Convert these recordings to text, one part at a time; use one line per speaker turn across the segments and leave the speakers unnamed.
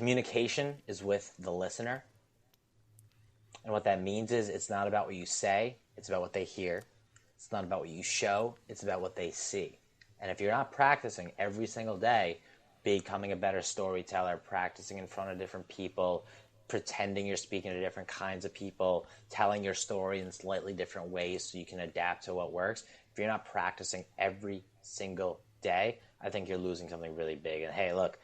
Communication is with the listener. And what that means is it's not about what you say, it's about what they hear. It's not about what you show, it's about what they see. And if you're not practicing every single day, becoming a better storyteller, practicing in front of different people, pretending you're speaking to different kinds of people, telling your story in slightly different ways so you can adapt to what works. If you're not practicing every single day, I think you're losing something really big. And hey, look,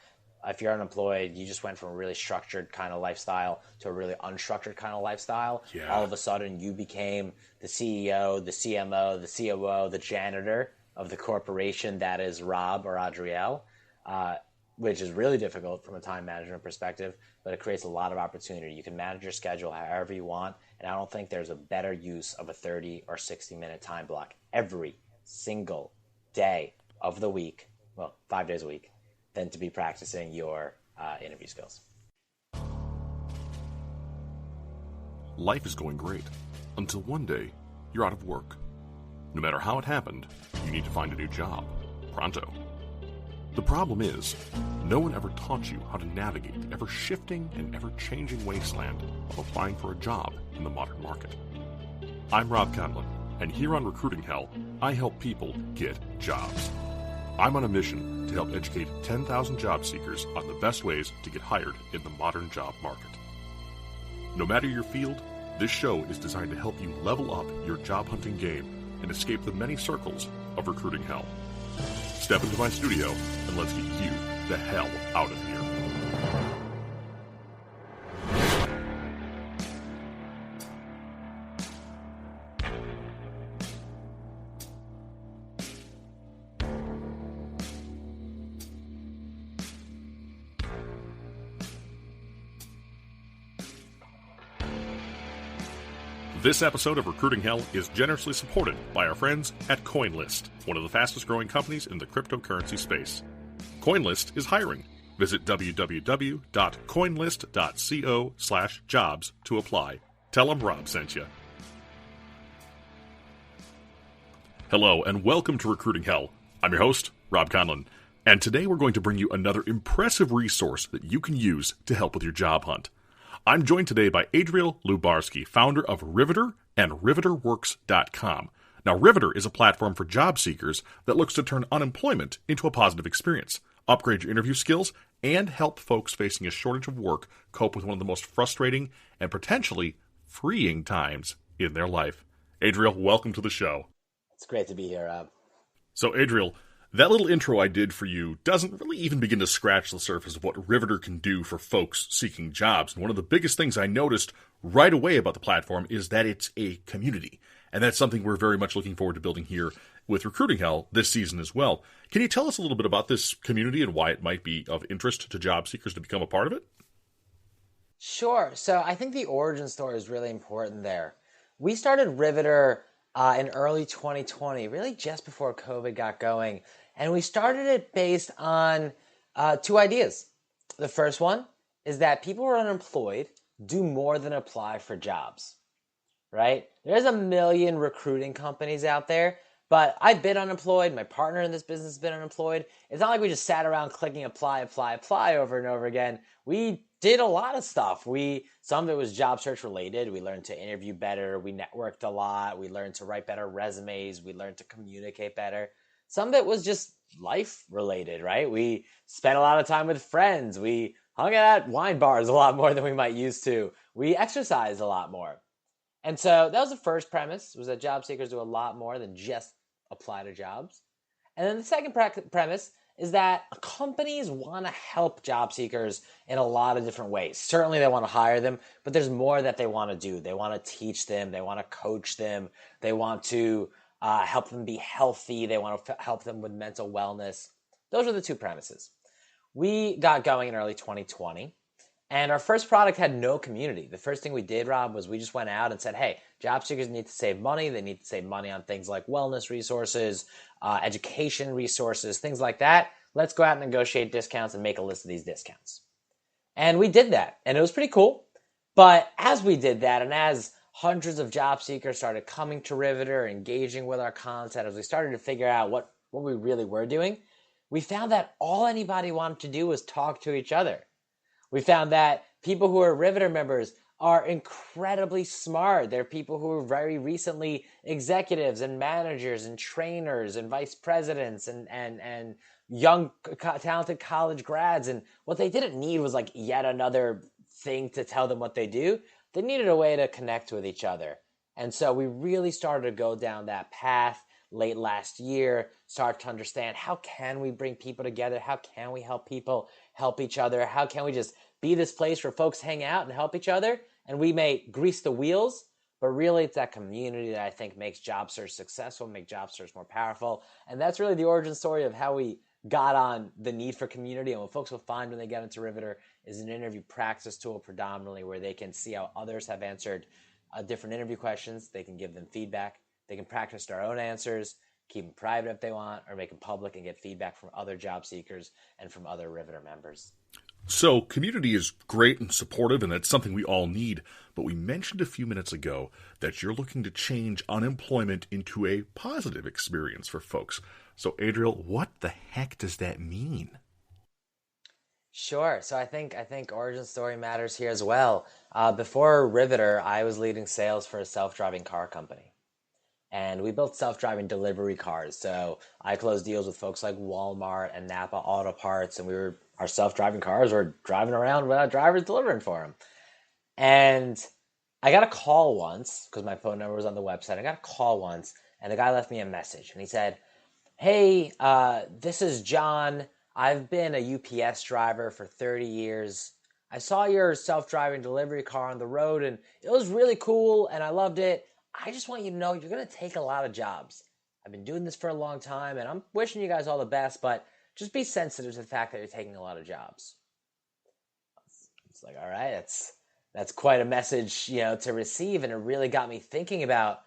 if you're unemployed, you just went from a really structured kind of lifestyle to a really unstructured kind of lifestyle. Yeah. All of a sudden, you became the CEO, the CMO, the COO, the janitor of the corporation that is Rob or Adriel, which is really difficult from a time management perspective, but it creates a lot of opportunity. You can manage your schedule however you want, and I don't think there's a better use of a 30 or 60-minute time block every single day of the week, well, 5 days a week, than to be practicing your interview skills.
Life is going great until one day you're out of work. No matter how it happened, you need to find a new job, pronto. The problem is, no one ever taught you how to navigate the ever-shifting and ever-changing wasteland of applying for a job in the modern market. I'm Rob Conlon, and here on Recruiting Hell, I help people get jobs. I'm on a mission to help educate 10,000 job seekers on the best ways to get hired in the modern job market. No matter your field, this show is designed to help you level up your job hunting game and escape the many circles of recruiting hell. Step into my studio and let's get you the hell out of here. This episode of Recruiting Hell is generously supported by our friends at CoinList, one of the fastest growing companies in the cryptocurrency space. CoinList is hiring. Visit www.coinlist.co/jobs to apply. Tell them Rob sent you. Hello and welcome to Recruiting Hell. I'm your host, Rob Conlon, and today we're going to bring you another impressive resource that you can use to help with your job hunt. I'm joined today by Adriel Lubarsky, founder of Riveter and RiveterWorks.com. Now, Riveter is a platform for job seekers that looks to turn unemployment into a positive experience, upgrade your interview skills, and help folks facing a shortage of work cope with one of the most frustrating and potentially freeing times in their life. Adriel, welcome to the show.
It's great to be here, Rob.
So, Adriel, that little intro I did for you doesn't really even begin to scratch the surface of what Riveter can do for folks seeking jobs. And one of the biggest things I noticed right away about the platform is that it's a community. And that's something we're very much looking forward to building here with Recruiting Hell this season as well. Can you tell us a little bit about this community and why it might be of interest to job seekers to become a part of it?
Sure. So I think the origin story is really important there. We started Riveter in early 2020, really just before COVID got going. And we started it based on two ideas. The first one is that people who are unemployed do more than apply for jobs, right? There's a million recruiting companies out there, but I've been unemployed. My partner in this business has been unemployed. It's not like we just sat around clicking apply over and over again. We did a lot of stuff. Some of it was job search related. We learned to interview better. We networked a lot. We learned to write better resumes. We learned to communicate better. Some of it was just life related, right? We spent a lot of time with friends. We hung out at wine bars a lot more than we might used to. We exercised a lot more. And so that was the first premise, was that job seekers do a lot more than just apply to jobs. And then the second premise is that companies want to help job seekers in a lot of different ways. Certainly they want to hire them, but there's more that they want to do. They want to teach them. They want to coach them. They want to help them be healthy. They want to help them with mental wellness. Those are the two premises. We got going in early 2020, and our first product had no community. The first thing we did, Rob, was we just went out and said, hey, job seekers need to save money. They need to save money on things like wellness resources, education resources, things like that. Let's go out and negotiate discounts and make a list of these discounts. And we did that, and it was pretty cool. But as we did that, and as hundreds of job seekers started coming to Riveter, engaging with our content, as we started to figure out what we really were doing, we found that all anybody wanted to do was talk to each other. We found that people who are Riveter members are incredibly smart. They're people who are very recently executives and managers and trainers and vice presidents and young talented college grads. And what they didn't need was like yet another thing to tell them what they do. They needed a way to connect with each other. And so we really started to go down that path late last year, start to understand how can we bring people together? How can we help people help each other? How can we just be this place where folks hang out and help each other? And we may grease the wheels, but really it's that community that I think makes job search successful, make job search more powerful. And that's really the origin story of how we got on the need for community. And what folks will find when they get into Riveter is an interview practice tool predominantly where they can see how others have answered different interview questions. They can give them feedback. They can practice their own answers, keep them private if they want, or make them public and get feedback from other job seekers and from other Riveter members.
So, community is great and supportive, and that's something we all need. But we mentioned a few minutes ago that you're looking to change unemployment into a positive experience for folks. So, Adriel, what the heck does that mean?
Sure. So I think origin story matters here as well. Before Riveter, I was leading sales for a self-driving car company. And we built self-driving delivery cars. So I closed deals with folks like Walmart and Napa Auto Parts, and our self-driving cars were driving around without drivers delivering for them. And I got a call once because my phone number was on the website. I got a call once, and the guy left me a message, and he said, "Hey, this is John. I've been a UPS driver for 30 years. I saw your self-driving delivery car on the road, and it was really cool, and I loved it. I just want you to know you're going to take a lot of jobs. I've been doing this for a long time, and I'm wishing you guys all the best, but just be sensitive to the fact that you're taking a lot of jobs." It's like, all right, that's quite a message, to receive, and it really got me thinking about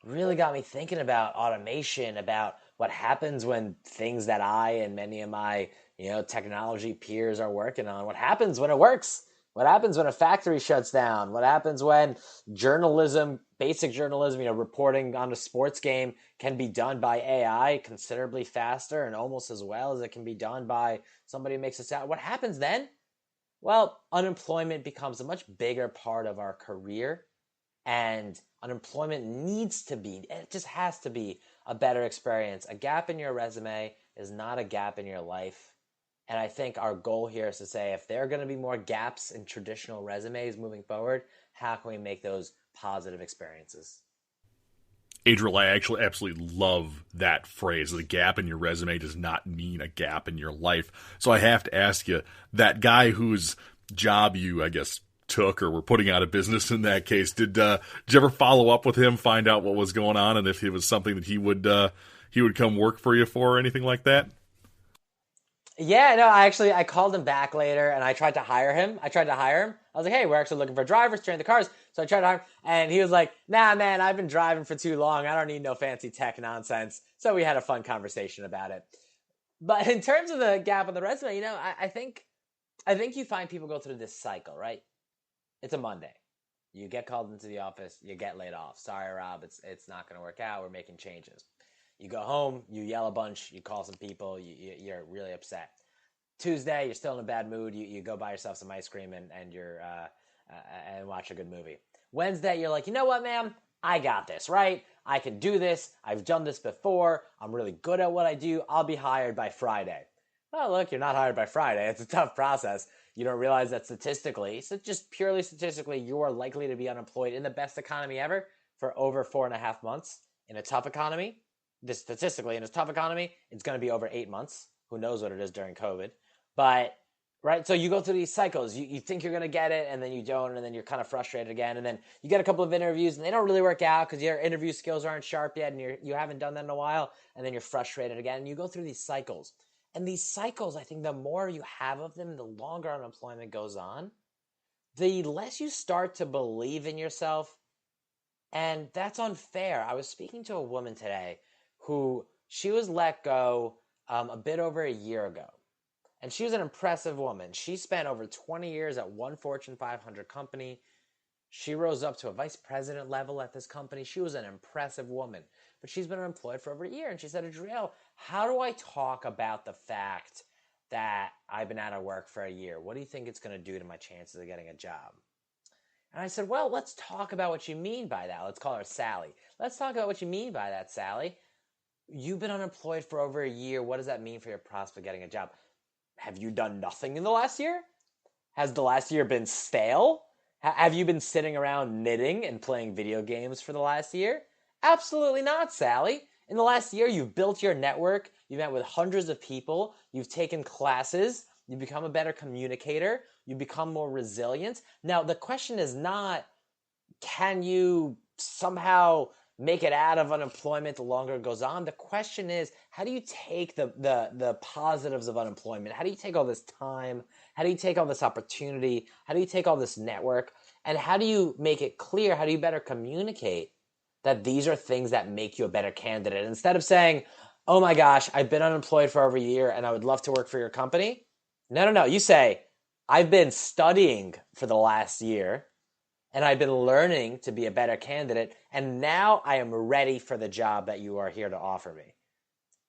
automation, about what happens when things that I and many of my, technology peers are working on, what happens when it works, what happens when a factory shuts down, what happens when journalism, basic journalism, reporting on a sports game can be done by AI considerably faster and almost as well as it can be done by somebody who makes it sound. What happens then? Well, unemployment becomes a much bigger part of our career, and unemployment it just has to be a better experience. A gap in your resume is not a gap in your life. And I think our goal here is to say, if there are going to be more gaps in traditional resumes moving forward, how can we make those positive experiences?
Adriel, I actually absolutely love that phrase. The gap in your resume does not mean a gap in your life. So I have to ask you, that guy whose job you, I guess, took or were putting out of business in that case, did you ever follow up with him, find out what was going on, and if it was something that he would come work for you for or anything like that?
Yeah, no, I called him back later and I tried to hire him. I was like, hey, we're actually looking for drivers to train the cars. So I tried to hire him and he was like, nah, man, I've been driving for too long. I don't need no fancy tech nonsense. So we had a fun conversation about it. But in terms of the gap on the resume, I think you find people go through this cycle, right? It's a Monday. You get called into the office, you get laid off. Sorry, Rob, it's not going to work out. We're making changes. You go home, you yell a bunch, you call some people, you're really upset. Tuesday, you're still in a bad mood. You go buy yourself some ice cream and watch a good movie. Wednesday, you're like, you know what, man? I got this, right? I can do this. I've done this before. I'm really good at what I do. I'll be hired by Friday. Well, look, you're not hired by Friday. It's a tough process. You don't realize that statistically, so just purely statistically, you are likely to be unemployed in the best economy ever for over 4.5 months. In a tough economy, statistically, in a tough economy, it's going to be over 8 months. Who knows what it is during COVID? But, right, so you go through these cycles. You think you're going to get it, and then you don't, and then you're kind of frustrated again. And then you get a couple of interviews, and they don't really work out because your interview skills aren't sharp yet, and you haven't done that in a while, and then you're frustrated again. And you go through these cycles. And these cycles, I think the more you have of them, the longer unemployment goes on, the less you start to believe in yourself. And that's unfair. I was speaking to a woman today who she was let go a bit over a year ago. And she was an impressive woman. She spent over 20 years at one Fortune 500 company. She rose up to a vice president level at this company. She was an impressive woman. But she's been unemployed for over a year. And she said, Adriel, how do I talk about the fact that I've been out of work for a year. What do you think it's going to do to my chances of getting a job? And I said, well, let's talk about what you mean by that. Let's call her Sally. Let's talk about what you mean by that, Sally. You've been unemployed for over a year. What does that mean for your prospect of getting a job? Have you done nothing in the last year? Has the last year been stale? Have you been sitting around knitting and playing video games for the last year? Absolutely not, Sally. In the last year, you've built your network. You've met with hundreds of people. You've taken classes. You've become a better communicator. You've become more resilient. Now, the question is not, can you somehow make it out of unemployment the longer it goes on? The question is, how do you take the positives of unemployment? How do you take all this time? How do you take all this opportunity? How do you take all this network? And how do you make it clear? How do you better communicate that these are things that make you a better candidate? Instead of saying, oh my gosh, I've been unemployed for over a year and I would love to work for your company. No. You say, I've been studying for the last year and I've been learning to be a better candidate, and now I am ready for the job that you are here to offer me.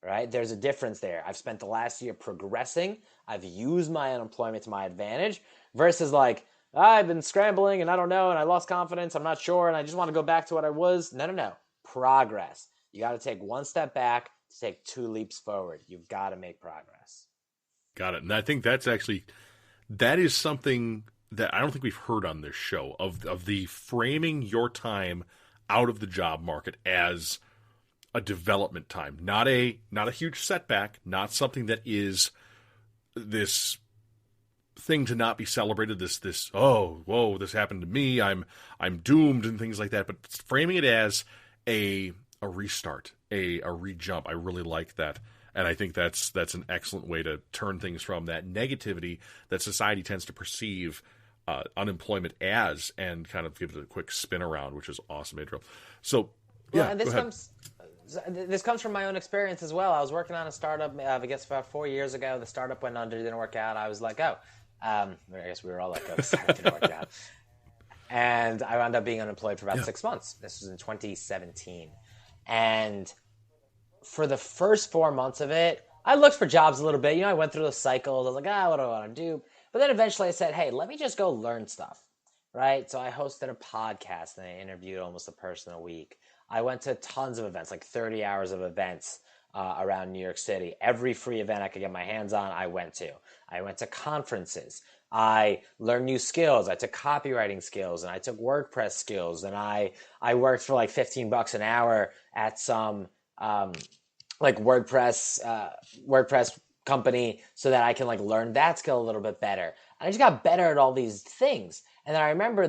Right? There's a difference there. I've spent the last year progressing. I've used my unemployment to my advantage versus like, I've been scrambling and I don't know and I lost confidence. I'm not sure and I just want to go back to what I was. No. Progress. You got to take one step back to take 2 leaps forward. You've got to make progress.
Got it. And I think that is something that I don't think we've heard on this show, of the framing your time out of the job market as a development time, not a huge setback, not something that is this thing to not be celebrated, this oh, whoa, this happened to me, I'm doomed and things like that, but framing it as a restart, a re-jump. I really like that. And I think that's an excellent way to turn things from that negativity that society tends to perceive unemployment as, and kind of give it a quick spin around, which is awesome, Adriel. So, yeah,
and this comes from my own experience as well. I was working on a startup, I guess about 4 years ago. The startup went under, didn't work out. I was let go. I guess we were all let go. The startup didn't work out. And I wound up being unemployed for about 6 months. This was in 2017. And for the first 4 months of it, I looked for jobs a little bit. I went through those cycles. I was like, what do I want to do? But then eventually I said, hey, let me just go learn stuff, right? So I hosted a podcast and I interviewed almost a person a week. I went to tons of events, like 30 hours of events around New York City. Every free event I could get my hands on, I went to. I went to conferences. I learned new skills. I took copywriting skills and I took WordPress skills. And I worked for like $15 an hour at some like WordPress company so that I can like learn that skill a little bit better. And I just got better at all these things. And then I remember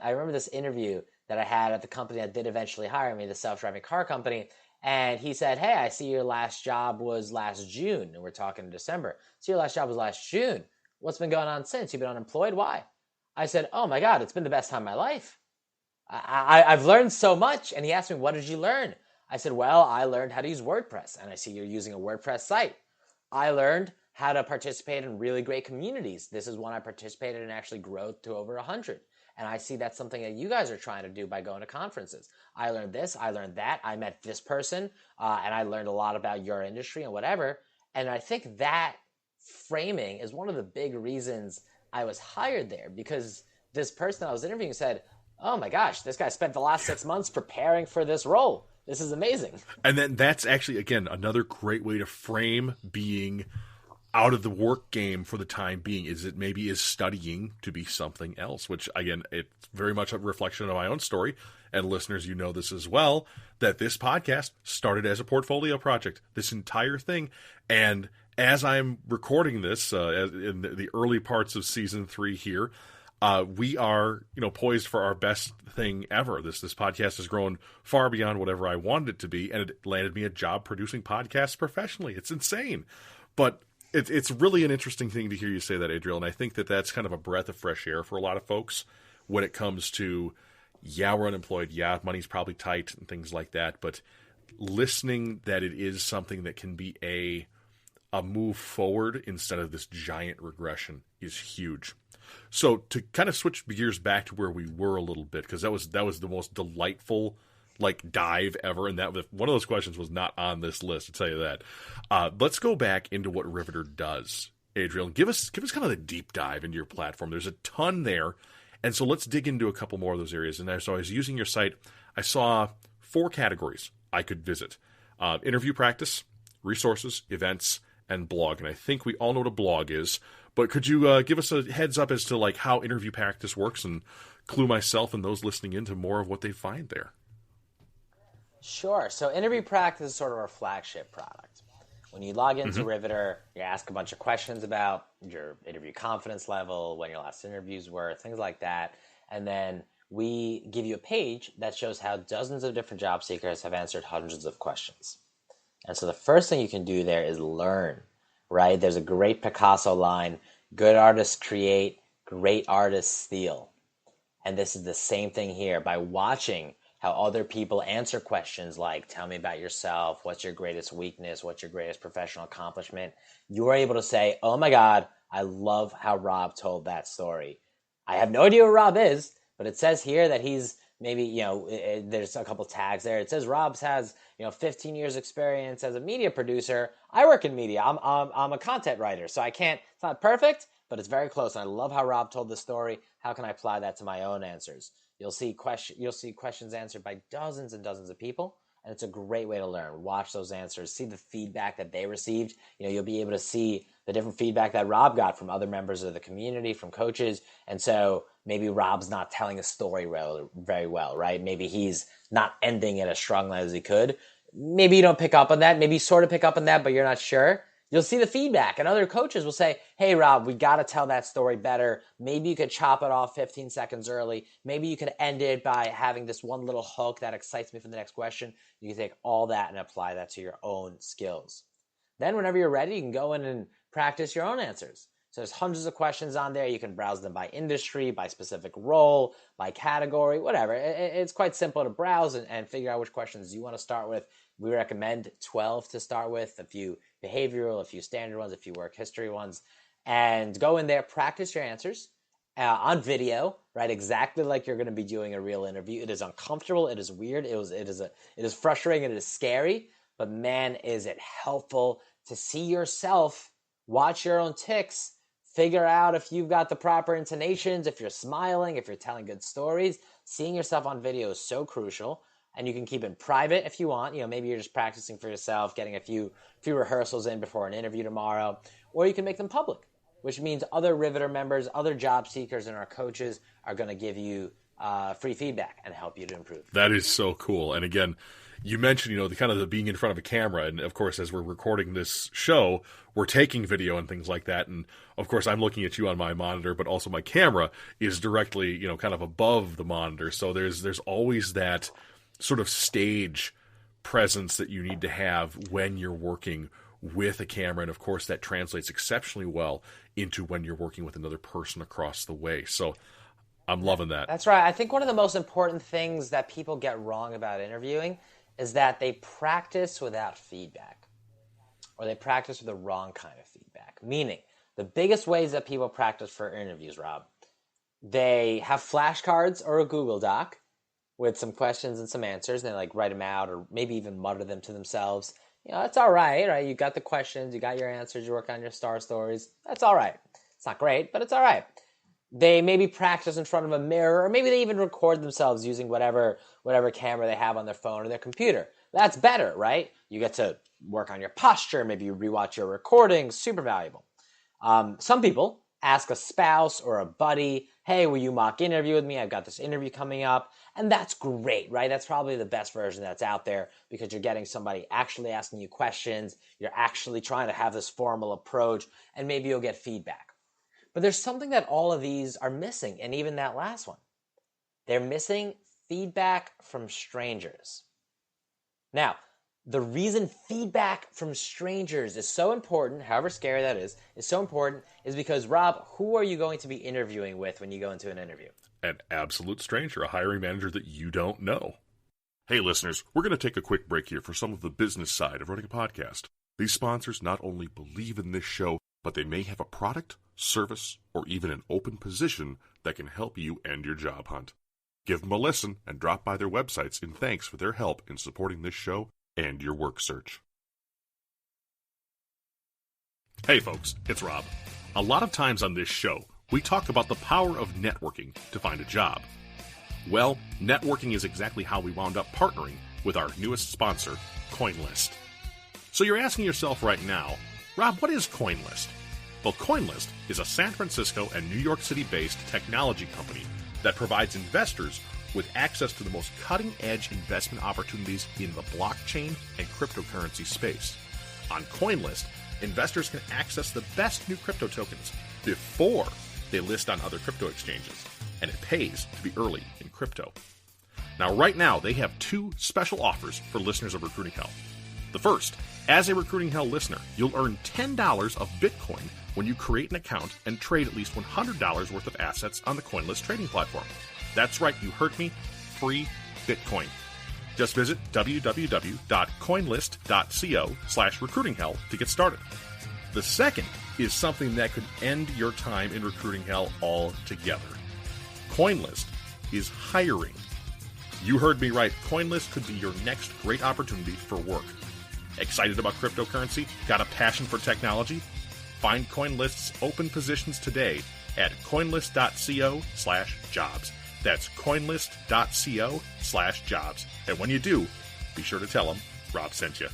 I remember this interview that I had at the company that did eventually hire me, the self-driving car company. And he said, hey, I see your last job was last June. And we're talking December. So your last job was last June. What's been going on since? You've been unemployed? Why? I said, oh my God, it's been the best time of my life. I've learned so much. And he asked me, what did you learn? I said, well, I learned how to use WordPress. And I see you're using a WordPress site. I learned how to participate in really great communities. This is one I participated in, actually grew to over 100. And I see that's something that you guys are trying to do by going to conferences. I learned this, I learned that, I met this person, and I learned a lot about your industry and whatever. And I think that framing is one of the big reasons I was hired there, because this person I was interviewing said, oh my gosh, this guy spent the last 6 months preparing for this role. This is amazing.
And then that's actually, again, another great way to frame being out of the work game for the time being, is it maybe is studying to be something else, which, again, it's very much a reflection of my own story. And listeners, you know this as well, that this podcast started as a portfolio project, this entire thing. And as I'm recording this in the early parts of season 3 here, we are, poised for our best thing ever. This podcast has grown far beyond whatever I wanted it to be, and it landed me a job producing podcasts professionally. It's insane. But it's really an interesting thing to hear you say that, Adriel, and I think that that's kind of a breath of fresh air for a lot of folks when it comes to, yeah, we're unemployed, yeah, money's probably tight and things like that, but listening that it is something that can be a move forward instead of this giant regression is huge. So to kind of switch gears back to where we were a little bit, because that was the most delightful dive ever, and that was one of those questions was not on this list, I'll tell you that. Let's go back into what Riveter does. Adriel. Give us kind of the deep dive into your platform. There's a ton there, and so let's dig into a couple more of those areas. And so I was using your site. I saw 4 categories I could visit: interview practice, resources, events, and blog. And I think we all know what a blog is, but could you give us a heads up as to like how interview practice works and clue myself and those listening into more of what they find there?
Sure. So interview practice is sort of our flagship product. When you log into Riveter, you ask a bunch of questions about your interview confidence level, when your last interviews were, things like that. And then we give you a page that shows how dozens of different job seekers have answered hundreds of questions. And so the first thing you can do there is learn, right? There's a great Picasso line: good artists create, great artists steal. And this is the same thing here. By watching how other people answer questions like, tell me about yourself, what's your greatest weakness, what's your greatest professional accomplishment, you're able to say, oh my God, I love how Rob told that story. I have no idea what Rob is, but it says here that he's maybe, there's a couple tags there. It says Rob has, 15 years experience as a media producer. I work in media. I'm a content writer, so it's not perfect, but it's very close. And I love how Rob told the story. How can I apply that to my own answers? You'll see questions answered by dozens and dozens of people, and it's a great way to learn. Watch those answers, see the feedback that they received. You'll be able to see the different feedback that Rob got from other members of the community, from coaches. And so maybe Rob's not telling a story very well, right? Maybe he's not ending it as strongly as he could. Maybe you don't pick up on that. Maybe you sort of pick up on that, but you're not sure. You'll see the feedback, and other coaches will say, hey, Rob, we got to tell that story better. Maybe you could chop it off 15 seconds early. Maybe you could end it by having this one little hook that excites me for the next question. You can take all that and apply that to your own skills. Then whenever you're ready, you can go in and practice your own answers. So there's hundreds of questions on there. You can browse them by industry, by specific role, by category, whatever. It's quite simple to browse and figure out which questions you want to start with. We recommend 12 to start with, a few behavioral, a few standard ones, a few work history ones, and go in there, practice your answers on video, right? Exactly like you're going to be doing a real interview. It is uncomfortable. It is weird. It is frustrating. It is scary, but man, is it helpful to see yourself, watch your own tics, figure out if you've got the proper intonations, if you're smiling, if you're telling good stories. Seeing yourself on video is so crucial. And you can keep it private if you want. Maybe you're just practicing for yourself, getting a few rehearsals in before an interview tomorrow. Or you can make them public, which means other Riveter members, other job seekers, and our coaches are going to give you free feedback and help you to improve.
That is so cool. And again, you mentioned, the being in front of a camera. And of course, as we're recording this show, we're taking video and things like that. And of course, I'm looking at you on my monitor, but also my camera is directly, kind of above the monitor. So there's always that sort of stage presence that you need to have when you're working with a camera. And of course, that translates exceptionally well into when you're working with another person across the way. So I'm loving that.
That's right. I think one of the most important things that people get wrong about interviewing is that they practice without feedback, or they practice with the wrong kind of feedback. Meaning, the biggest ways that people practice for interviews, Rob, they have flashcards or a Google Doc with some questions and some answers, and they write them out, or maybe even mutter them to themselves. That's all right? You got the questions, you got your answers, you work on your star stories. That's all right. It's not great, but it's all right. They maybe practice in front of a mirror, or maybe they even record themselves using whatever camera they have on their phone or their computer. That's better, right? You get to work on your posture. Maybe you rewatch your recordings. Super valuable. Some people ask a spouse or a buddy, hey, will you mock interview with me? I've got this interview coming up. And that's great, right? That's probably the best version that's out there, because you're getting somebody actually asking you questions. You're actually trying to have this formal approach, and maybe you'll get feedback. But there's something that all of these are missing, and even that last one. They're missing feedback from strangers. Now, the reason feedback from strangers is so important, however scary that is so important, is because, Rob, who are you going to be interviewing with when you go into an interview?
An absolute stranger, a hiring manager that you don't know. Hey, listeners, we're going to take a quick break here for some of the business side of running a podcast. These sponsors not only believe in this show, but they may have a product, service, or even an open position that can help you end your job hunt. Give them a listen and drop by their websites in thanks for their help in supporting this show and your work search. Hey folks, it's Rob. A lot of times on this show, we talk about the power of networking to find a job. Well, networking is exactly how we wound up partnering with our newest sponsor, CoinList. So you're asking yourself right now, Rob, what is CoinList? Well, CoinList is a San Francisco and New York City-based technology company that provides investors with access to the most cutting-edge investment opportunities in the blockchain and cryptocurrency space. On CoinList, investors can access the best new crypto tokens before they list on other crypto exchanges, and it pays to be early in crypto. Now, right now, they have two special offers for listeners of Recruiting Hell. The first, as a Recruiting Hell listener, you'll earn $10 of Bitcoin when you create an account and trade at least $100 worth of assets on the CoinList trading platform. That's right, you heard me, free Bitcoin. Just visit www.coinlist.co/recruitinghell to get started. The second is something that could end your time in recruiting hell altogether. CoinList is hiring. You heard me right. CoinList could be your next great opportunity for work. Excited about cryptocurrency? Got a passion for technology? Find CoinList's open positions today at coinlist.co/jobs. That's coinlist.co/jobs. And when you do, be sure to tell them Rob sent you.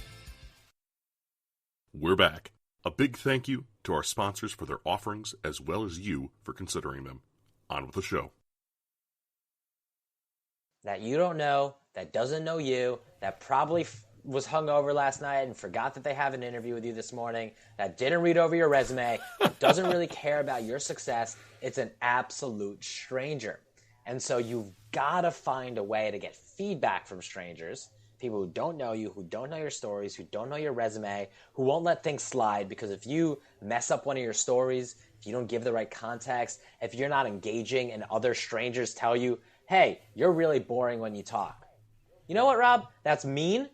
We're back. A big thank you to our sponsors for their offerings as well as you for considering them. On with the show.
That you don't know, that doesn't know you, that probably was hungover last night and forgot that they have an interview with you this morning, that didn't read over your resume, that doesn't really care about your success. It's an absolute stranger. And so you've got to find a way to get feedback from strangers, people who don't know you, who don't know your stories, who don't know your resume, who won't let things slide, because if you mess up one of your stories, if you don't give the right context, if you're not engaging and other strangers tell you, hey, you're really boring when you talk. You know what, Rob? That's mean,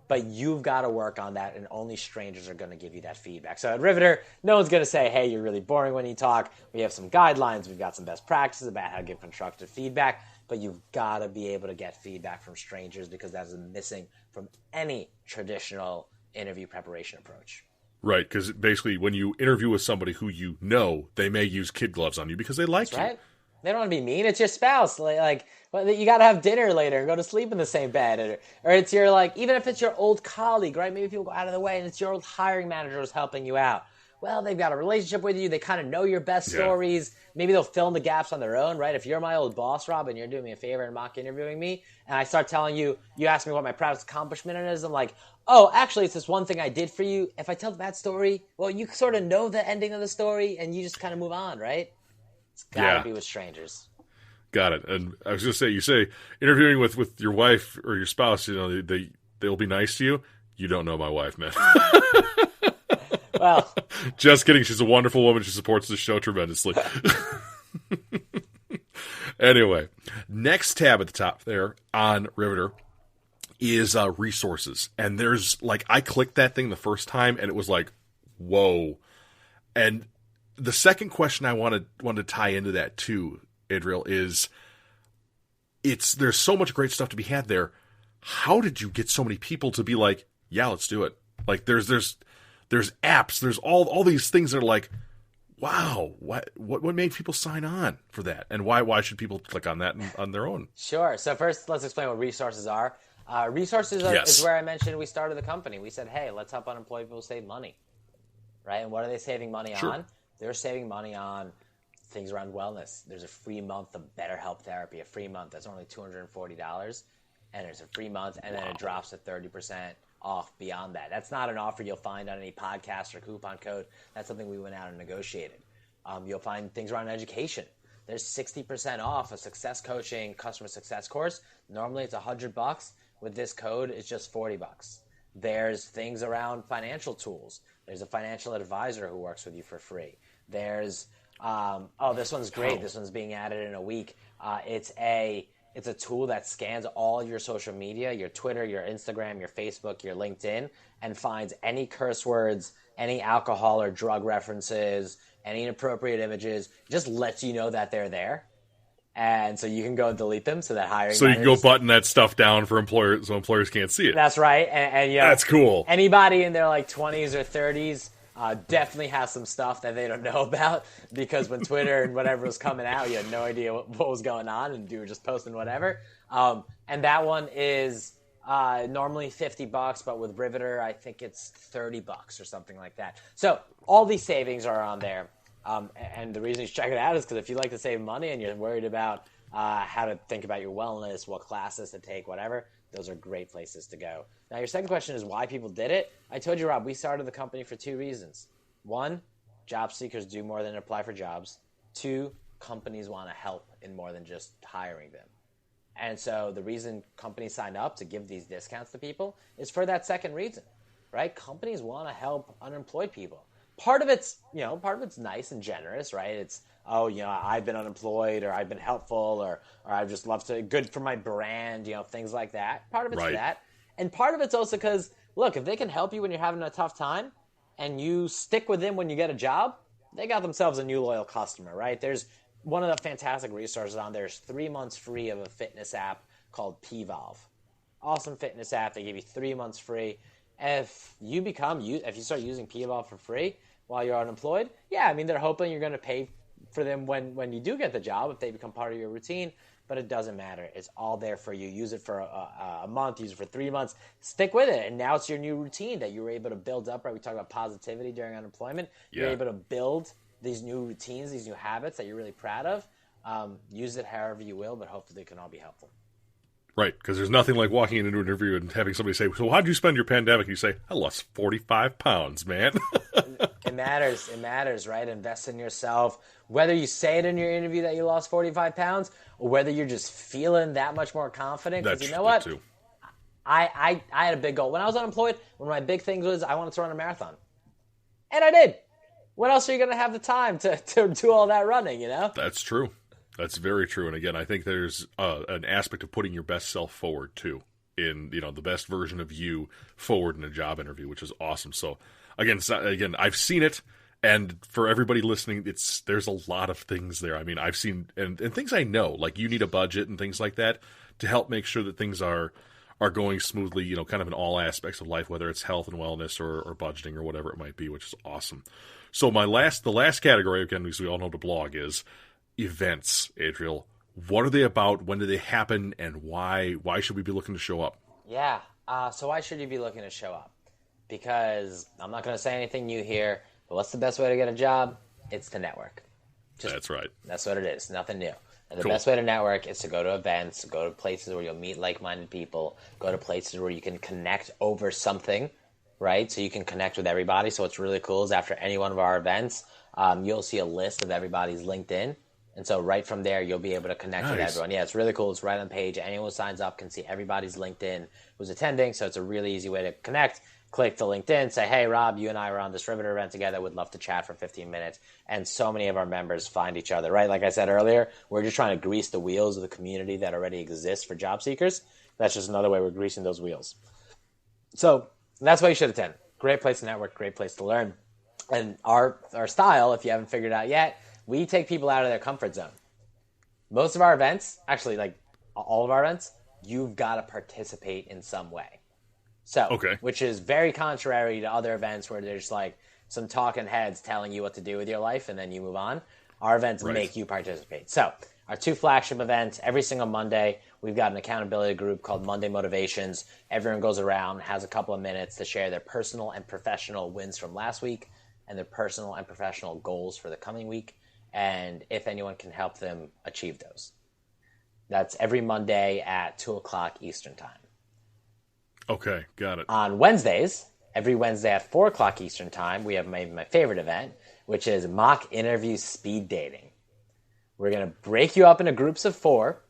but you've got to work on that, and only strangers are going to give you that feedback. So at Riveter, no one's going to say, hey, you're really boring when you talk. We have some guidelines. We've got some best practices about how to give constructive feedback, but you've got to be able to get feedback from strangers, because that is missing from any traditional interview preparation approach.
Right, because basically when you interview with somebody who you know, they may use kid gloves on you because they like you.
Right? They don't want to be mean. It's your spouse. Like well, you got to have dinner later and go to sleep in the same bed. Or it's your, like, even if it's your old colleague, right? Maybe people go out of the way and it's your old hiring manager who's helping you out. Well, they've got a relationship with you. They kind of know your best stories. Maybe they'll fill in the gaps on their own, right? If you're my old boss, Rob, and you're doing me a favor and mock interviewing me, and I start telling you, you ask me what my proudest accomplishment is, I'm like, oh, actually, it's this one thing I did for you. If I tell that story, well, you sort of know the ending of the story, and you just kind of move on, right? It's got to be with strangers.
Got it. And I was going to say, you say interviewing with your wife or your spouse, you know, they'll be nice to you. You don't know my wife, man.
Well,
just kidding. She's a wonderful woman. She supports the show tremendously. Anyway, next tab at the top there on Riveter is resources. And there's, like, I clicked that thing the first time and it was like, whoa. And the second question I wanted to tie into that too, Adriel, is there's so much great stuff to be had there. How did you get so many people to be like, yeah, let's do it? Like there's apps, there's all these things that are like, wow, what made people sign on for that? And why should people click on that on their own?
Sure. So first, let's explain what resources are. Resources is where I mentioned we started the company. We said, hey, let's help unemployed people save money, right? And what are they saving money on? They're saving money on things around wellness. There's a free month of BetterHelp therapy, a free month. That's only $240. And there's a free month, and then it drops to 30% off beyond that. That's not an offer you'll find on any podcast or coupon code. That's something we went out and negotiated. You'll find things around education. There's 60% off a success coaching customer success course. Normally it's $100. With this code, it's just $40. There's things around financial tools. There's a financial advisor who works with you for free. There's this one's great. This one's being added in a week. It's a tool that scans all your social media, your Twitter, your Instagram, your Facebook, your LinkedIn, and finds any curse words, any alcohol or drug references, any inappropriate images. It just lets you know that they're there. And so you can go and delete them so that hiring
So you can go button that stuff down for employers so employers can't see it.
That's right. And
that's cool.
Anybody in their like 20s or 30s definitely has some stuff that they don't know about, because when Twitter and whatever was coming out, you had no idea what was going on, and you were just posting whatever. And that one is normally $50, but with Riveter, I think it's $30 or something like that. So all these savings are on there. And the reason you should check it out is because if you like to save money and you're worried about how to think about your wellness, what classes to take, whatever, those are great places to go. Now, your second question is why people did it. I told you, Rob, we started the company for 2 reasons. 1, job seekers do more than apply for jobs. 2, companies want to help in more than just hiring them. And so the reason companies sign up to give these discounts to people is for that second reason, right? Companies want to help unemployed people. Part of it's nice and generous, right? It's, I've been unemployed, or I've been helpful, or I've just loved to, good for my brand, things like that. Part of it's that. And part of it's also because, look, if they can help you when you're having a tough time and you stick with them when you get a job, they got themselves a new loyal customer, right? There's one of the fantastic resources on there is 3 months free of a fitness app called P-Valve. Awesome fitness app. They give you 3 months free. If you start using P-Valve for free while you're unemployed, they're hoping you're going to pay for them when you do get the job, if they become part of your routine, but it doesn't matter. It's all there for you. Use it for a month, use it for 3 months, stick with it. And now it's your new routine that you were able to build up, right? We talked about positivity during unemployment. Yeah. You're able to build these new routines, these new habits that you're really proud of. Use it however you will, but hopefully they can all be helpful.
Right, because there's nothing like walking into an interview and having somebody say, so how'd you spend your pandemic? You say, I lost 45 pounds, man.
It matters, right? Invest in yourself. Whether you say it in your interview that you lost 45 pounds, or whether you're just feeling that much more confident. Because you know what?
Too.
I had a big goal. When I was unemployed, one of my big things was I wanted to run a marathon. And I did. What else are you going to have the time to do all that running,
That's true. That's very true. And again, I think there's an aspect of putting your best self forward too, in the best version of you forward in a job interview, which is awesome. So again, I've seen it, and for everybody listening, there's a lot of things there. I mean, I've seen and things I know, like you need a budget and things like that to help make sure that things are going smoothly, kind of in all aspects of life, whether it's health and wellness or budgeting or whatever it might be, which is awesome. So the last category, again, because we all know what a blog is, events. Adriel, what are they about? When do they happen? And why should we be looking to show up?
Yeah. So why should you be looking to show up? Because I'm not going to say anything new here, but what's the best way to get a job? It's to network.
That's right.
That's what it is. Nothing new. And the
Cool.
best way to network is to go to events, go to places where you'll meet like-minded people, go to places where you can connect over something, right? So you can connect with everybody. So what's really cool is after any one of our events, you'll see a list of everybody's LinkedIn. And so right from there, you'll be able to connect with everyone. Yeah, it's really cool. It's right on the page. Anyone who signs up can see everybody's LinkedIn who's attending. So it's a really easy way to connect. Click the LinkedIn, say, hey, Rob, you and I were on this Riveter event together. Would love to chat for 15 minutes. And so many of our members find each other, right? Like I said earlier, we're just trying to grease the wheels of the community that already exists for job seekers. That's just another way we're greasing those wheels. So that's why you should attend. Great place to network, great place to learn. And our style, if you haven't figured it out yet, we take people out of their comfort zone. Most of our events, actually like all of our events, you've got to participate in some way. So, Which is very contrary to other events where there's like some talking heads telling you what to do with your life and then you move on. Our events make you participate. So our 2 flagship events, every single Monday, we've got an accountability group called Monday Motivations. Everyone goes around, has a couple of minutes to share their personal and professional wins from last week and their personal and professional goals for the coming week, and if anyone can help them achieve those. That's every Monday at 2 o'clock Eastern Time.
Okay, got it.
On Wednesdays, every Wednesday at 4 o'clock Eastern Time, we have my favorite event, which is mock interview speed dating. We're going to break you up into groups of 4.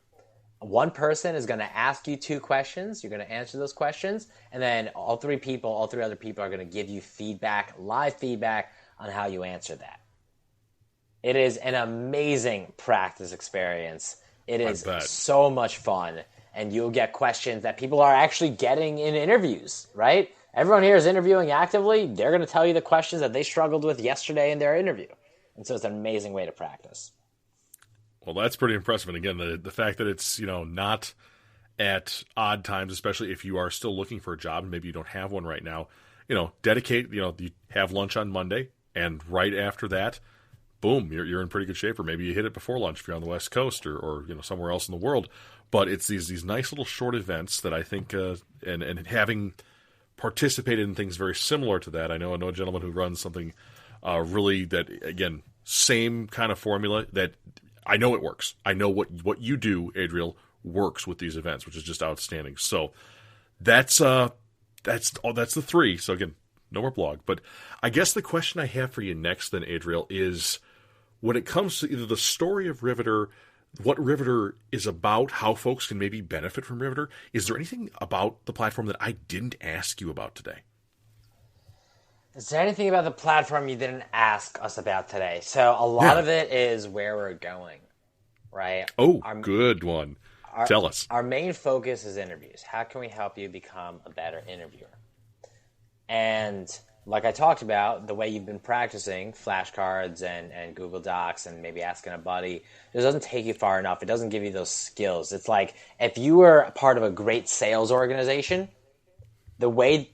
One person is going to ask you 2 questions. You're going to answer those questions. And then all 3 other people are going to give you feedback, live feedback on how you answer that. It is an amazing practice experience. It is so much fun. And you'll get questions that people are actually getting in interviews, right? Everyone here is interviewing actively. They're going to tell you the questions that they struggled with yesterday in their interview. And so it's an amazing way to practice.
Well, that's pretty impressive. And again, the fact that it's, not at odd times, especially if you are still looking for a job and maybe you don't have one right now, dedicate, you have lunch on Monday, and right after that, boom, you're in pretty good shape, or maybe you hit it before lunch if you're on the West Coast or somewhere else in the world. But it's these nice little short events that I think, and having participated in things very similar to that, I know a gentleman who runs something really that, again, same kind of formula that I know it works. I know what you do, Adriel, works with these events, which is just outstanding. So that's the three. So again, no more blog. But I guess the question I have for you next then, Adriel, is when it comes to either the story of Riveter, what Riveter is about, how folks can maybe benefit from Riveter, is there anything about the platform that I didn't ask you about today?
Is there anything about the platform you didn't ask us about today? So a lot of it is where we're going, right?
Oh, good one. Tell us.
Our main focus is interviews. How can we help you become a better interviewer? And like I talked about, the way you've been practicing flashcards and Google Docs and maybe asking a buddy, it doesn't take you far enough. It doesn't give you those skills. It's like if you were a part of a great sales organization, the way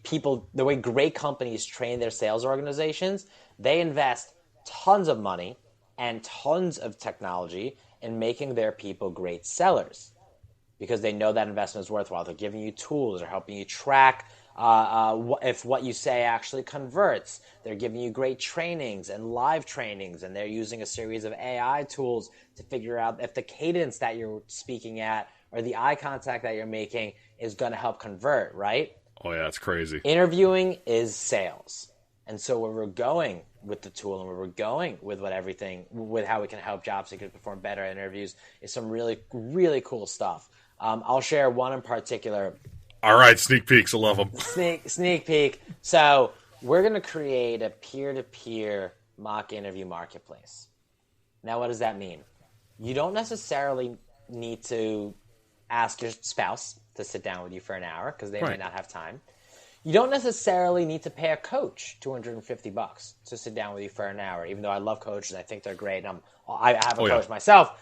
great companies train their sales organizations, they invest tons of money and tons of technology in making their people great sellers because they know that investment is worthwhile. They're giving you tools. They're helping you track if what you say actually converts. They're giving you great trainings and live trainings, and they're using a series of AI tools to figure out if the cadence that you're speaking at or the eye contact that you're making is going to help convert, right?
Oh, yeah, it's crazy.
Interviewing is sales. And so where we're going with the tool and where we're going with with how we can help job seekers perform better at interviews is some really, really cool stuff. I'll share one in particular.
All right, sneak peeks. I love them.
Sneak peek. So we're going to create a peer-to-peer mock interview marketplace. Now, what does that mean? You don't necessarily need to ask your spouse to sit down with you for an hour because they may not have time. You don't necessarily need to pay a coach $250 to sit down with you for an hour, even though I love coaches. I think they're great. And I have a coach myself.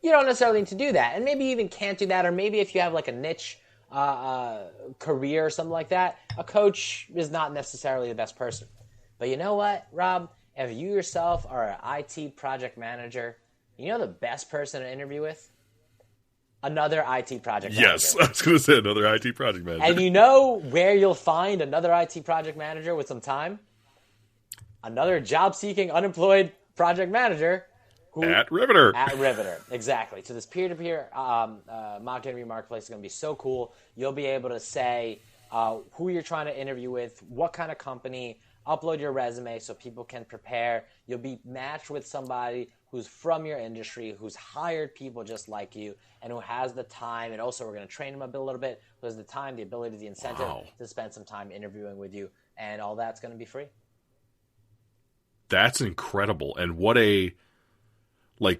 You don't necessarily need to do that. And maybe you even can't do that. Or maybe if you have like a niche career or something like that, a coach is not necessarily the best person. But you know what, Rob? If you yourself are an IT project manager, you know the best person to interview with? Another IT project manager.
Yes, I was going to say another IT project manager.
And you know where you'll find another IT project manager with some time? Another job-seeking, unemployed project manager.
At Riveter.
At Riveter, exactly. So this peer-to-peer mock interview marketplace is going to be so cool. You'll be able to say who you're trying to interview with, what kind of company, upload your resume so people can prepare. You'll be matched with somebody who's from your industry, who's hired people just like you, and who has the time, and also we're going to train them a little bit, who has the time, the ability, the incentive to spend some time interviewing with you, and all that's going to be free.
That's incredible. And what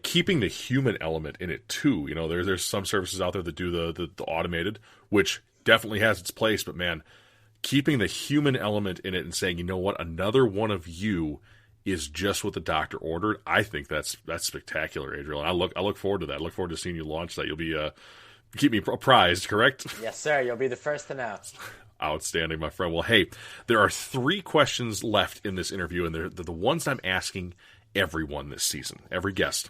keeping the human element in it too. You know, there's some services out there that do the automated, which definitely has its place, but man, keeping the human element in it and saying, you know what, another one of you is just what the doctor ordered. I think that's spectacular, Adriel. And I look forward to that. I look forward to seeing you launch that. You'll be keep me apprised, correct?
Yes, sir. You'll be the first to know.
Outstanding, my friend. Well, hey, there are 3 questions left in this interview, and they're the ones I'm asking everyone this season, every guest.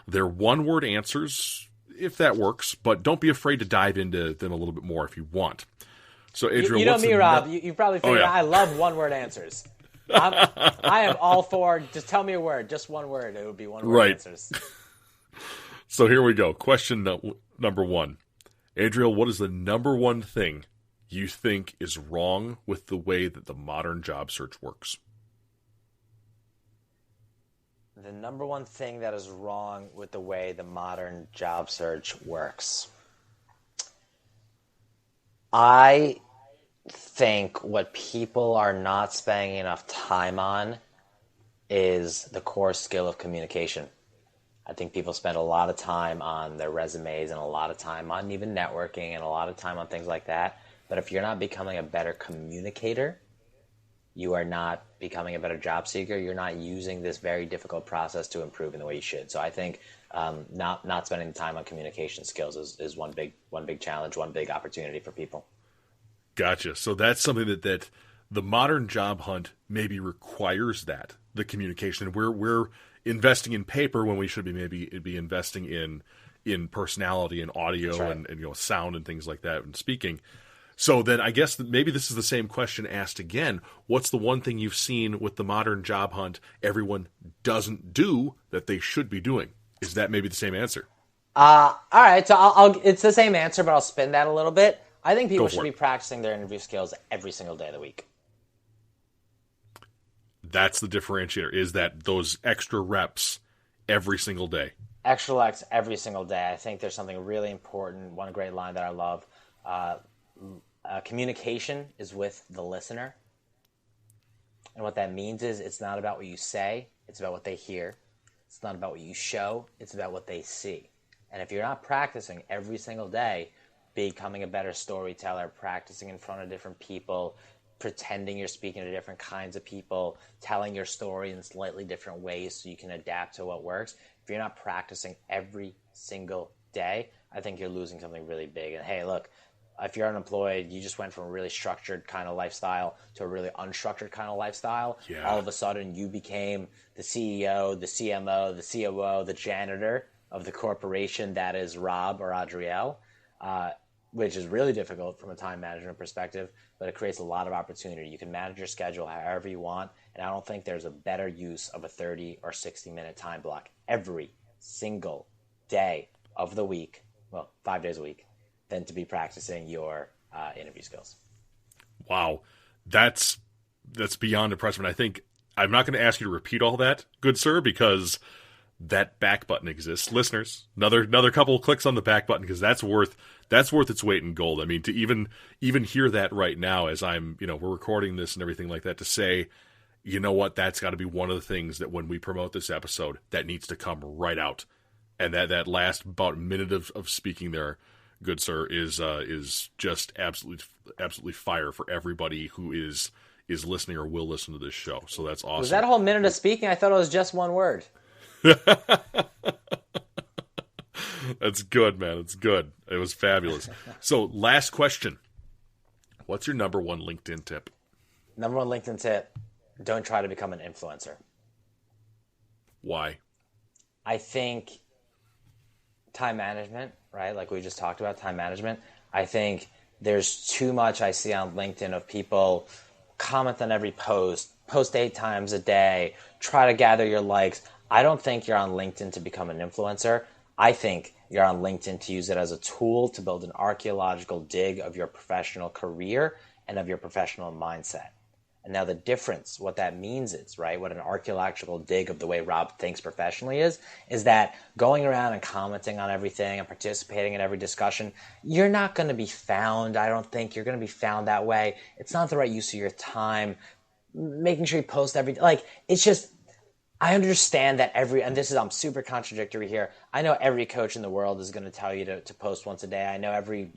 They're one-word answers, if that works, but don't be afraid to dive into them a little bit more if you want. So, Adriel,
you know me, Rob. You probably figured out I love one-word answers. I am all for just tell me a word, just one word. It would be one-word answers.
So here we go. Question number 1. Adriel, what is the number one thing you think is wrong with the way that the modern job search works?
The number one thing that is wrong with the way the modern job search works. I think what people are not spending enough time on is the core skill of communication. I think people spend a lot of time on their resumes and a lot of time on even networking and a lot of time on things like that. But if you're not becoming a better communicator, you are not becoming a better job seeker. You're not using this very difficult process to improve in the way you should. So I think not spending time on communication skills is one big challenge, one big opportunity for people.
Gotcha. So that's something that the modern job hunt maybe requires that, the communication. We're investing in paper when we should be investing in personality and audio
right.
and sound and things like that and speaking. So then I guess that maybe this is the same question asked again. What's the one thing you've seen with the modern job hunt everyone doesn't do that they should be doing? Is that maybe the same answer?
All right, so it's the same answer, but I'll spin that a little bit. I think people should be practicing their interview skills every single day of the week.
That's the differentiator, is that those extra reps every single day.
Extra reps every single day. I think there's something really important. One great line that I love. Communication is with the listener. And what that means is it's not about what you say, it's about what they hear. It's not about what you show, it's about what they see. And if you're not practicing every single day, becoming a better storyteller, practicing in front of different people, pretending you're speaking to different kinds of people, telling your story in slightly different ways so you can adapt to what works. If you're not practicing every single day, I think you're losing something really big. And hey, look, if you're unemployed, you just went from a really structured kind of lifestyle to a really unstructured kind of lifestyle.
Yeah.
All of a sudden, you became the CEO, the CMO, the COO, the janitor of the corporation that is Rob or Adriel, which is really difficult from a time management perspective, but it creates a lot of opportunity. You can manage your schedule however you want, and I don't think there's a better use of a 30 or 60-minute time block every single day of the week, well, 5 days a week, than to be practicing your interview skills.
Wow, that's beyond impressive. And I think I'm not going to ask you to repeat all that, good sir, because that back button exists. Listeners, another couple of clicks on the back button, because that's worth its weight in gold. I mean, to even hear that right now as I'm, we're recording this and everything like that, to say, you know what, that's got to be one of the things that when we promote this episode, that needs to come right out. And that last about minute of speaking there, good sir, is just absolutely fire for everybody who is listening or will listen to this show. So that's awesome.
Was that whole minute of speaking? I thought it was just one word.
That's good, man. It's good. It was fabulous. So last question. What's your number one LinkedIn tip?
Number one LinkedIn tip, don't try to become an influencer.
Why?
I think time management, right? Like we just talked about time management. I think there's too much I see on LinkedIn of people comment on every post 8 times a day, try to gather your likes. I don't think you're on LinkedIn to become an influencer. I think you're on LinkedIn to use it as a tool to build an archaeological dig of your professional career and of your professional mindset. And now the difference, what that means is, right, what an archaeological dig of the way Rob thinks professionally is that going around and commenting on everything and participating in every discussion, you're not going to be found. I don't think you're going to be found that way. It's not the right use of your time. Making sure you post it's just, I understand that I'm super contradictory here. I know every coach in the world is going to tell you to post once a day. I know every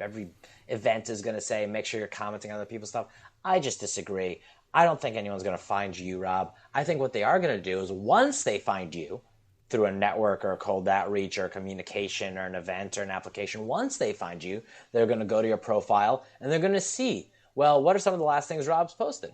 event is going to say, make sure you're commenting on other people's stuff. I just disagree. I don't think anyone's going to find you, Rob. I think what they are going to do is once they find you through a network or a cold outreach or a communication or an event or an application, once they find you, they're going to go to your profile and they're going to see, well, what are some of the last things Rob's posted?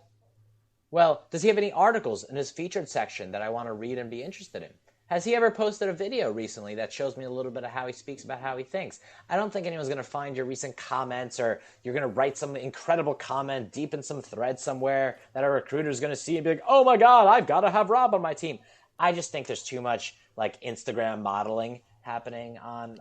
Well, does he have any articles in his featured section that I want to read and be interested in? Has he ever posted a video recently that shows me a little bit of how he speaks about how he thinks? I don't think anyone's going to find your recent comments, or you're going to write some incredible comment deep in some thread somewhere that a recruiter is going to see and be like, oh my God, I've got to have Rob on my team. I just think there's too much Instagram modeling happening on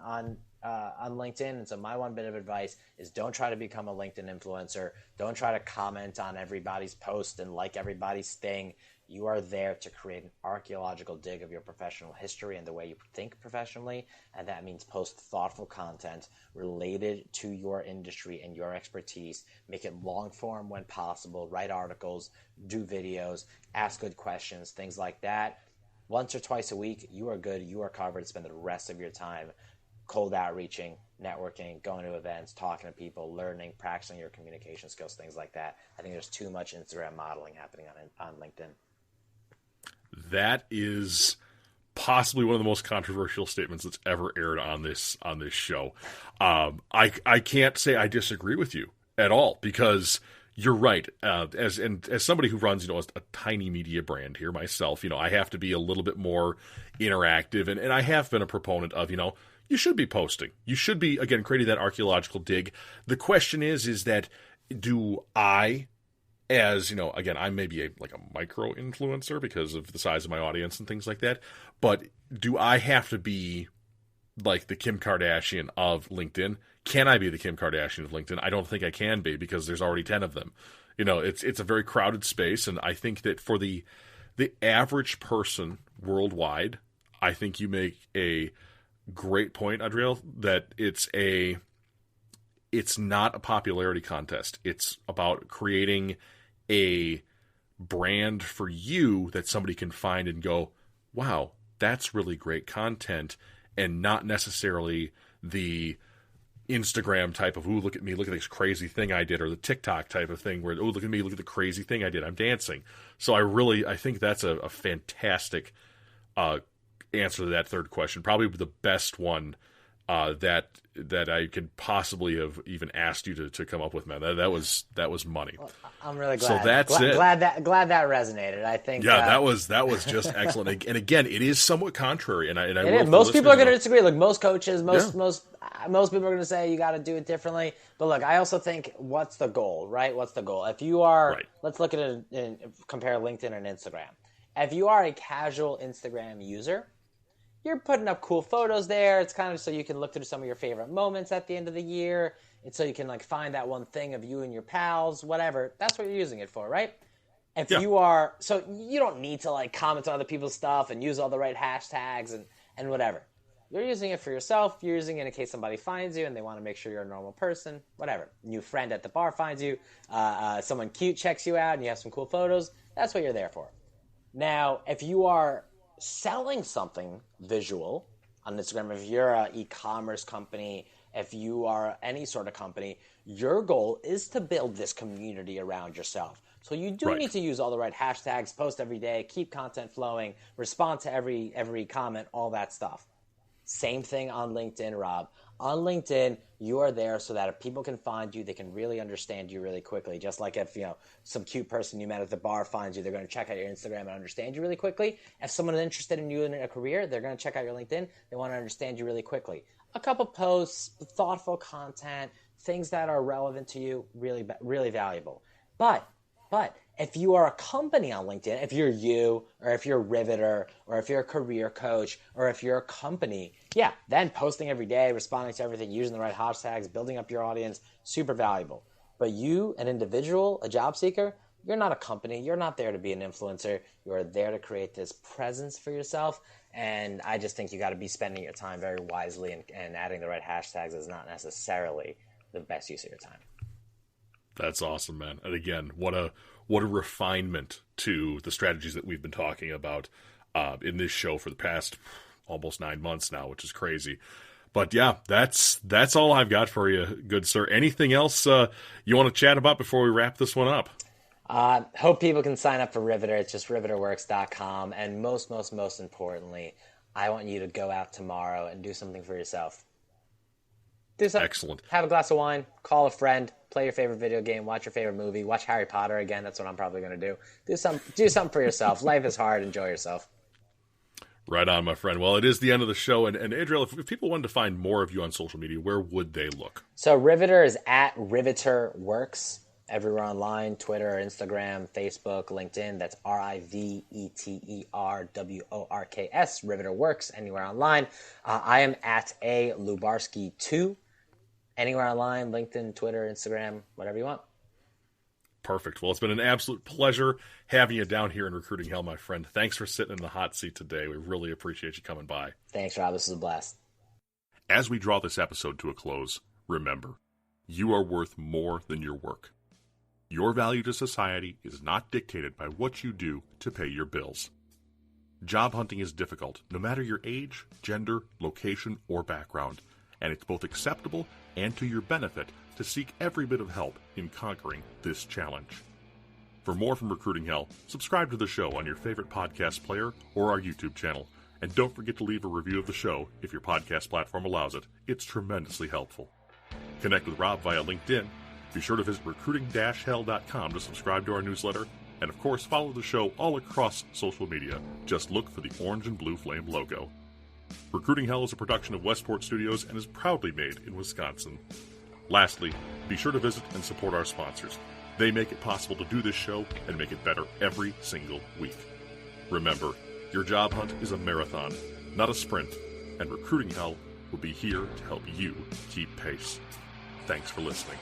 LinkedIn. And so my one bit of advice is don't try to become a LinkedIn influencer. Don't try to comment on everybody's post and like everybody's thing. You are there to create an archaeological dig of your professional history and the way you think professionally. And that means post thoughtful content related to your industry and your expertise. Make it long form when possible. Write articles, do videos, ask good questions, things like that. Once or twice a week, you are good. You are covered. Spend the rest of your time cold outreaching, networking, going to events, talking to people, learning, practicing your communication skills, things like that. I think there's too much Instagram modeling happening on LinkedIn.
That is possibly one of the most controversial statements that's ever aired on this show. I can't say I disagree with you at all, because You're right. As somebody who runs, a tiny media brand here myself, I have to be a little bit more interactive, and I have been a proponent of, you should be posting. You should be, again, creating that archaeological dig. The question is that do I, as, again, I may be a micro influencer because of the size of my audience and things like that, but do I have to be like the Kim Kardashian of LinkedIn? Can I be the Kim Kardashian of LinkedIn? I don't think I can be, because there's already 10 of them. It's a very crowded space, and I think that for the average person worldwide, I think you make a great point, Adriel, that it's not a popularity contest. It's about creating a brand for you that somebody can find and go, wow, that's really great content, and not necessarily the Instagram type of, ooh, look at me, look at this crazy thing I did, or the TikTok type of thing where, oh, look at me, look at the crazy thing I did, I'm dancing. So I think that's a fantastic answer to that third question. Probably the best one that I could possibly have even asked you to come up with, man. That was money.
Well, I'm really glad.
So that's it.
Glad that resonated. I think.
Yeah, that was just excellent. And again, it is somewhat contrary. And I
will. Most people are going to disagree. Look, most coaches, most people are going to say you got to do it differently. But look, I also think, what's the goal, right? What's the goal? If you are, let's look at it and compare LinkedIn and Instagram. If you are a casual Instagram user, you're putting up cool photos there. It's kind of so you can look through some of your favorite moments at the end of the year. It's so you can find that one thing of you and your pals, whatever. That's what you're using it for, right? If you are, so you don't need to comment on other people's stuff and use all the right hashtags and whatever. You're using it for yourself. You're using it in case somebody finds you and they want to make sure you're a normal person, whatever. New friend at the bar finds you. Someone cute checks you out and you have some cool photos. That's what you're there for. Now, if you are selling something visual on Instagram, if you're an e-commerce company, if you are any sort of company, your goal is to build this community around yourself. So you do need to use all the right hashtags, post every day, keep content flowing, respond to every comment, all that stuff. Same thing on LinkedIn, Rob. On LinkedIn, you are there so that if people can find you, they can really understand you really quickly. Just like if some cute person you met at the bar finds you, they're going to check out your Instagram and understand you really quickly. If someone is interested in you in a career, they're going to check out your LinkedIn. They want to understand you really quickly. A couple posts, thoughtful content, things that are relevant to you, really, really valuable. But if you are a company on LinkedIn, if you're you, or if you're a Riveter, or if you're a career coach, or if you're a company, then posting every day, responding to everything, using the right hashtags, building up your audience, super valuable. But you, an individual, a job seeker, you're not a company. You're not there to be an influencer. You're there to create this presence for yourself. And I just think you got to be spending your time very wisely, and adding the right hashtags is not necessarily the best use of your time.
That's awesome, man. And again, what a refinement to the strategies that we've been talking about in this show for the past almost 9 months now, which is crazy. But yeah, that's all I've got for you, good sir. Anything else you want to chat about before we wrap this one up?
Hope people can sign up for Riveter. It's just riveterworks.com. And most importantly, I want you to go out tomorrow and do something for yourself. Do something.
Excellent.
Have a glass of wine, call a friend, play your favorite video game, watch your favorite movie, watch Harry Potter again. That's what I'm probably going to do. Do something for yourself. Life is hard. Enjoy yourself.
Right on, my friend. Well, it is the end of the show. And Adriel, if people wanted to find more of you on social media, where would they look?
So Riveter is at Riveter Works. Everywhere online, Twitter, Instagram, Facebook, LinkedIn. That's RiveterWorks, Riveter Works, anywhere online. I am at A Lubarsky 2, anywhere online, LinkedIn, Twitter, Instagram, whatever you want.
Perfect. Well, it's been an absolute pleasure having you down here in Recruiting Hell, my friend. Thanks for sitting in the hot seat today. We really appreciate you coming by.
Thanks, Rob. This was a blast.
As we draw this episode to a close, remember, you are worth more than your work. Your value to society is not dictated by what you do to pay your bills. Job hunting is difficult, no matter your age, gender, location, or background, and it's both acceptable and to your benefit to seek every bit of help in conquering this challenge. For more from Recruiting Hell, subscribe to the show on your favorite podcast player or our YouTube channel, and don't forget to leave a review of the show if your podcast platform allows it. It's tremendously helpful. Connect with Rob via LinkedIn, Be sure to visit recruiting-hell.com to subscribe to our newsletter, and of course follow the show all across social media. Just look for the orange and blue flame logo. Recruiting Hell is a production of Westport Studios and is proudly made in Wisconsin. Lastly, be sure to visit and support our sponsors. They make it possible to do this show and make it better every single week. Remember, your job hunt is a marathon, not a sprint, and Recruiting Hell will be here to help you keep pace. Thanks for listening.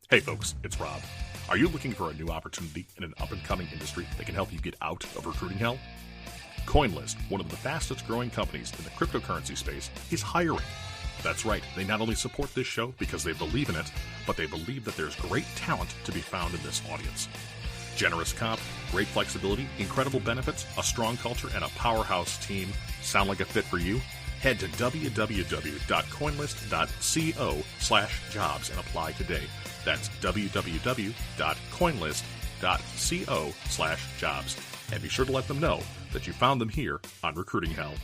Hey folks, it's Rob. Are you looking for a new opportunity in an up-and-coming industry that can help you get out of recruiting hell? CoinList, one of the fastest growing companies in the cryptocurrency space, is hiring. That's right, they not only support this show because they believe in it, but they believe that there's great talent to be found in this audience. Generous comp, great flexibility, incredible benefits, a strong culture, and a powerhouse team sound like a fit for you? Head to www.coinlist.co/jobs and apply today. That's www.coinlist.co/jobs. And be sure to let them know that you found them here on Recruiting Hell.